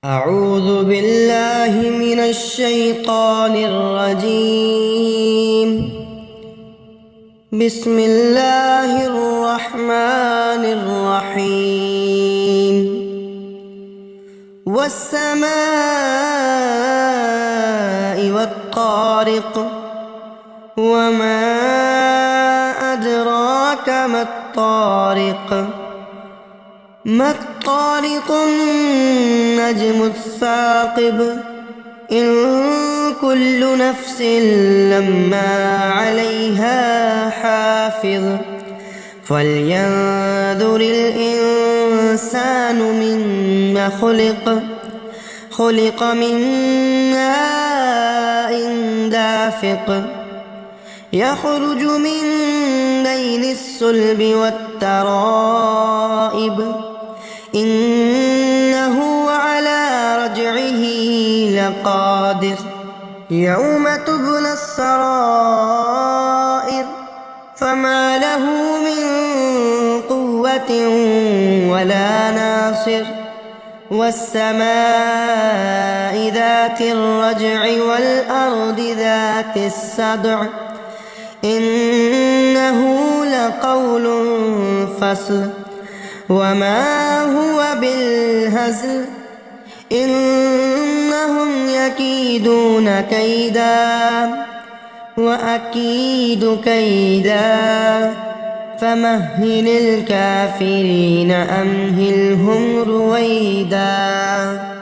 أعوذ بالله من الشيطان الرجيم. بسم الله الرحمن الرحيم. والسماء والطارق وما أدراك ما الطارق ما الطارق النجم الثاقب إن كل نفس لما عليها حافظ فلينظر الإنسان مما خلق من ماء دافق يخرج من بين الصلب والترائب إنه على رجعه لقادر يوم تبلى السرائر فما له من قوة ولا ناصر والسماء ذات الرجع والأرض ذات الصدع إنه لقول فصل وما هو بالهزل إنهم يكيدون كيدا وأكيد كيدا فمهل الكافرين أمهلهم رويدا.